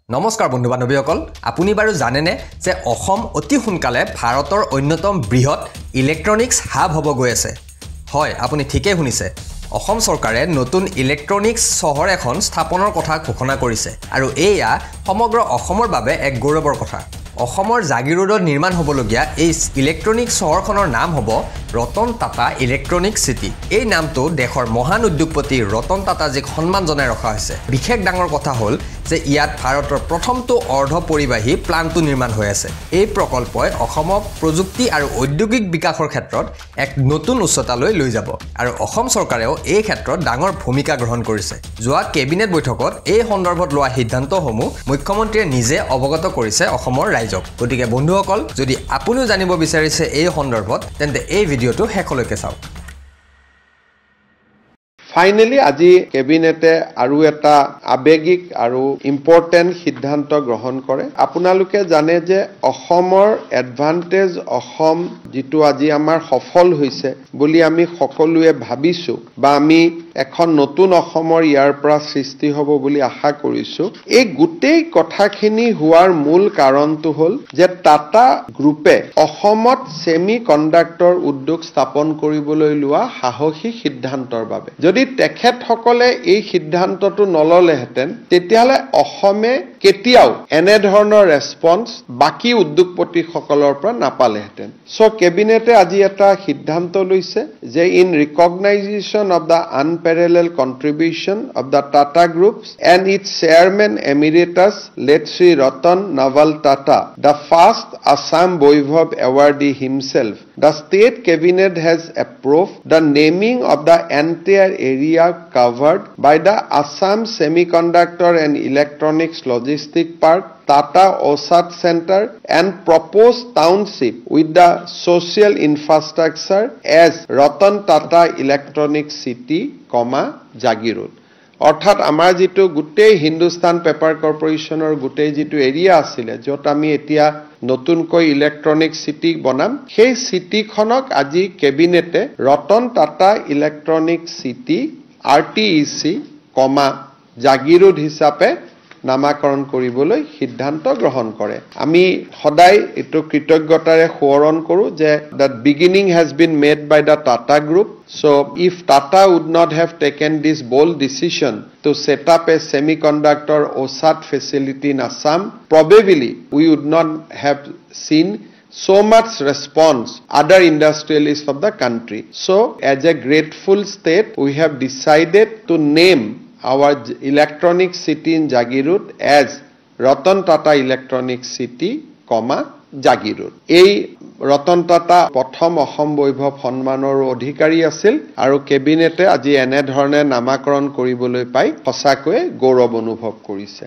নমস্কাৰ বন্ধু বান্ধৱীসকল আপুনি বাৰু জানেনে যে অসম অতি সোনকালে ভাৰতৰ অন্যতম বৃহৎ ইলেক্ট্ৰনিক্স হাব হ'ব গৈ আছে হয় আপুনি ঠিকই শুনিছে অসম চৰকাৰে নতুন ইলেক্ট্ৰনিক্স চহৰ এখন স্থাপনৰ কথা ঘোষণা কৰিছে আৰু এয়া সমগ্ৰ অসমৰ বাবে এক গৌৰৱৰ কথা অসমৰ জাগিৰোডত নিৰ্মাণ হ'বলগীয়া এই ইলেক্ট্ৰনিক্স চহৰখনৰ নাম হ'ব ৰতন টাটা ইলেক্ট্ৰনিক সিটি এই নামটো দেশৰ মহান উদ্যোগপতি ৰতন টাটাজীক সন্মান জনাই ৰখা হৈছে বিশেষ ডাঙৰ কথা হ'ল যে ইয়াত ভাৰতৰ প্ৰথমটো অৰ্ধ পৰিবাহী প্লান্টটো নিৰ্মাণ হৈ আছে এই প্ৰকল্পই অসমক প্ৰযুক্তি আৰু ঔদ্যোগিক বিকাশৰ ক্ষেত্ৰত এক নতুন উচ্চতালৈ লৈ যাব আৰু অসম চৰকাৰেও এই ক্ষেত্ৰত ডাঙৰ ভূমিকা গ্ৰহণ কৰিছে যোৱা কেবিনেট বৈঠকত এই সন্দৰ্ভত লোৱা সিদ্ধান্তসমূহ মুখ্যমন্ত্ৰীয়ে নিজে অৱগত কৰিছে অসমৰ ৰাইজক গতিকে বন্ধুসকল যদি আপুনিও জানিব বিচাৰিছে এই সন্দৰ্ভত তেন্তে এই ভিডিঅ'টো শেষলৈকে চাওক Finally, আজি কেবিনেটে আৰু এটা আবেগিক আৰু ইম্পৰ্টেন্ট সিদ্ধান্ত গ্ৰহণ কৰে আপোনালোকে জানে যে অসমৰ এডভান্টেজ অসম যেটো আজি আমাৰ সফল হৈছে বুলি আমি সকলোৱে ভাবিছো বা আমি এখন নতুন অসমৰ ইয়াৰ পৰা সৃষ্টি হ'ব বুলি আশা কৰিছো এই গুটেই কথাখিনি হোৱাৰ মূল কাৰণটো হ'ল যে টাটা গ্ৰুপে অসমত সেমিকন্ডাক্টৰ উদ্যোগ স্থাপন কৰিবলৈ লোৱা সাহসী সিদ্ধান্তৰ বাবে যদি তেখেতসকলে এই সিদ্ধান্তটো নললেহেঁতেন তেতিয়াহলে অসমে কেতিয়াও এনে ধৰণৰ ৰেসপন্স বাকি উদ্যোগপতিসকলৰ পৰা নাপালেহেঁতেন সো কেবিনেটে আজি এটা সিদ্ধান্ত লৈছে যে in recognition of the unparalleled contribution of the Tata Groups and its chairman emeritus late Sri Ratan Naval Tata, the first Assam Vaibhav awardee himself. The state cabinet has approved the naming of the entire area covered by the Assam Semiconductor and Electronics Logistic Park Tata OSAT Center and proposed township with the social infrastructure as Ratan Tata Electronic City, Jagirod. অৰ্থাৎ আমাৰ যেটো গুটেই Hindustan paper কৰ্পোৰেচনৰ গুটেই যেটো area আছিল যত আমি এতিয়া নতুনকৈ ইলেক্ট্ৰনিক সিটি বনাম সেই সিটিখনক আজি কেবিনেটে ৰতন টাটা ইলেক্ট্ৰনিক সিটি RTEC, জাগিৰোড হিচাপে নামাকৰণ কৰিবলৈ সিদ্ধান্ত গ্ৰহণ কৰে আমি সদায় এটো কৃতজ্ঞতাৰে সোঁৱৰণ কৰো যে that beginning has been made by the Tata Group so if Tata would not have taken this bold decision to set up a semiconductor OSAT facility in Assam probably we would not have seen so much response other industrialists of the country so as a grateful state we have decided to name our electronic city in Jagirod as Ratan Tata Electronic City, Jagirod. এই ৰতন টাটা প্ৰথম অসম বৈভৱ সন্মানৰ অধিকাৰী আছিল আৰু কেবিনেটে আজি এনে ধৰণে নামাকৰণ কৰিবলৈ পাই সঁচাকৈ গৌৰৱ অনুভৱ কৰিছে